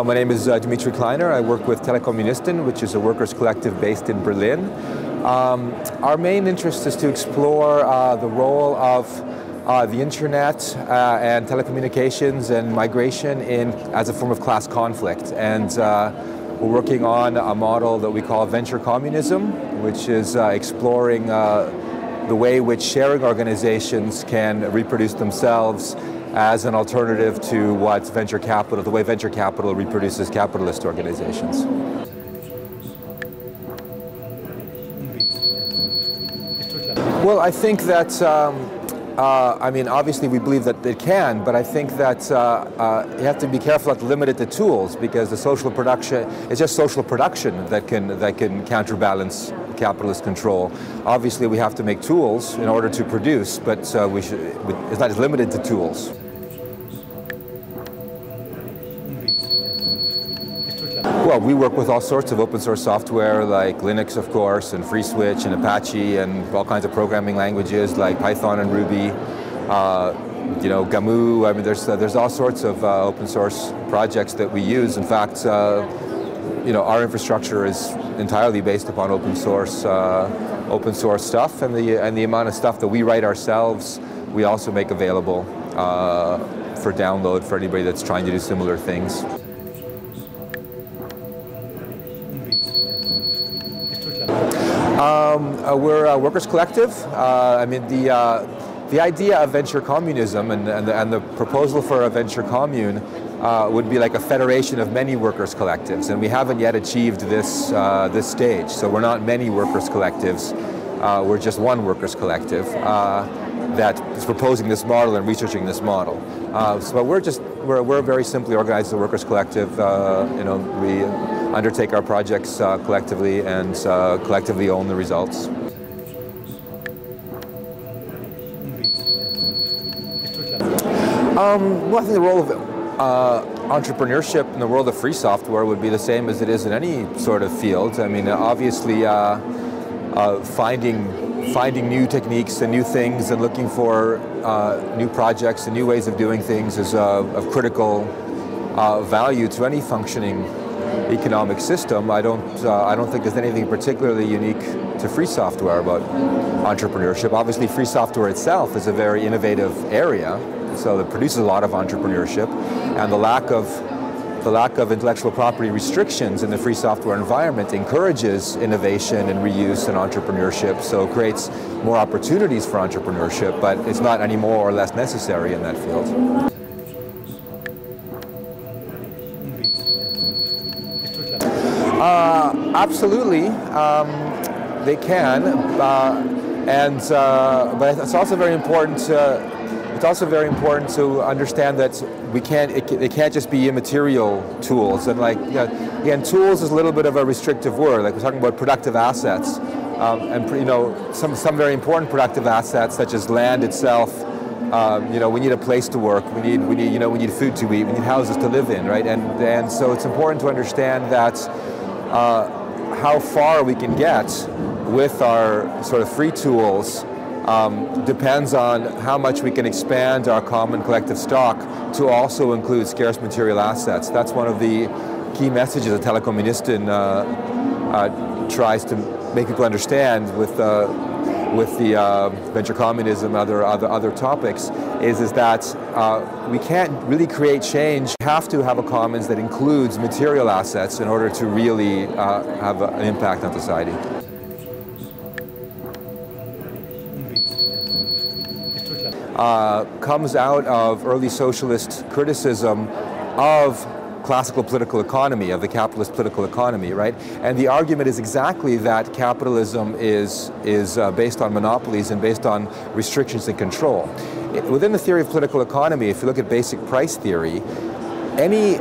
My name is Dmytri Kleiner. I work with Procomún, which is a workers' collective based in Berlin. Our main interest is to explore the role of the internet and telecommunications and migration as a form of class conflict. And we're working on a model that we call venture communism, which is exploring the way in which sharing organizations can reproduce themselves as an alternative to what venture capital, the way venture capital reproduces capitalist organizations. Well, I think that, I mean, obviously we believe that it can, but I think that you have to be careful not to limit it to tools, because the social production, it's just social production that can counterbalance capitalist control. Obviously we have to make tools in order to produce, but it's not as limited to tools. Well, we work with all sorts of open source software like Linux, of course, and FreeSwitch and Apache and all kinds of programming languages like Python and Ruby, you know, Gamu. I mean, there's all sorts of open source projects that we use. In fact, you know, our infrastructure is entirely based upon open source stuff, and the amount of stuff that we write ourselves, we also make available for download for anybody that's trying to do similar things. We're a workers' collective. I mean, the idea of venture communism and the proposal for a venture commune would be like a federation of many workers' collectives, and we haven't yet achieved this stage. So we're not many workers' collectives. We're just one workers' collective that is proposing this model and researching this model. So we're very simply organized as a workers' collective. You know, we undertake our projects collectively and collectively own the results. Well, I think the role of entrepreneurship in the world of free software would be the same as it is in any sort of field. I mean, obviously, finding new techniques and new things and looking for new projects and new ways of doing things is of critical value to any functioning economic system. I don't think there's anything particularly unique to free software about entrepreneurship. Obviously, free software itself is a very innovative area, so it produces a lot of entrepreneurship, and the lack of intellectual property restrictions in the free software environment encourages innovation and reuse and entrepreneurship, so it creates more opportunities for entrepreneurship, but it's not any more or less necessary in that field. Absolutely, they can, but it's also very important to understand that it can't just be immaterial tools. And like, again, tools is a little bit of a restrictive word. Like, we're talking about productive assets, and you know, some very important productive assets such as land itself. You know, we need a place to work. We need food to eat. We need houses to live in, right? And so it's important to understand that how far we can get with our sort of free tools depends on how much we can expand our common collective stock to also include scarce material assets. That's one of the key messages that Procomún tries to make people understand with the venture communism and other topics, is that we can't really create change. We have to have a commons that includes material assets in order to really have an impact on society. Comes out of early socialist criticism of classical political economy, of the capitalist political economy, right? And the argument is exactly that capitalism is based on monopolies and based on restrictions and control. Within the theory of political economy, if you look at basic price theory, any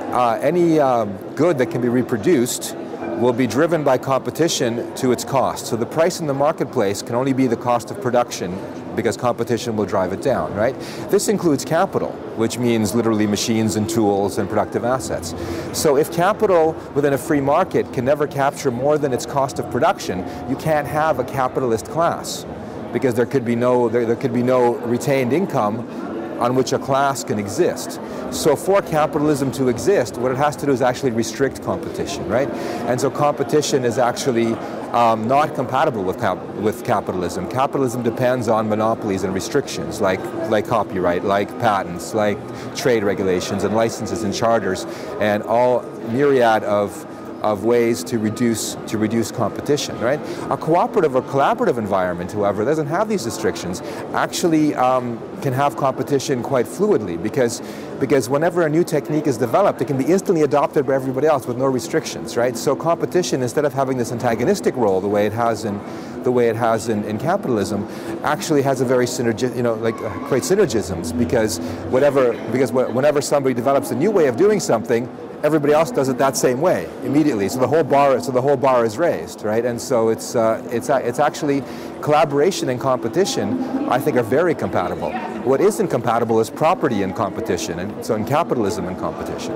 good that can be reproduced will be driven by competition to its cost. So the price in the marketplace can only be the cost of production, because competition will drive it down, right? This includes capital, which means literally machines and tools and productive assets. So if capital within a free market can never capture more than its cost of production, you can't have a capitalist class, because there could be no retained income on which a class can exist. So for capitalism to exist, what it has to do is actually restrict competition, right? And so competition is actually not compatible with capitalism. Capitalism depends on monopolies and restrictions like copyright, like patents, like trade regulations and licenses and charters, and all myriad of ways to reduce competition, right? A cooperative or collaborative environment, however, doesn't have these restrictions, actually can have competition quite fluidly, because whenever a new technique is developed, it can be instantly adopted by everybody else with no restrictions, right? So competition, instead of having this antagonistic role the way it has in capitalism, actually has a very great synergisms, because whenever somebody develops a new way of doing something, everybody else does it that same way immediately. So the whole bar is raised, right? And so it's actually collaboration and competition, I think, are very compatible. What isn't compatible is property and competition, and so in capitalism and competition.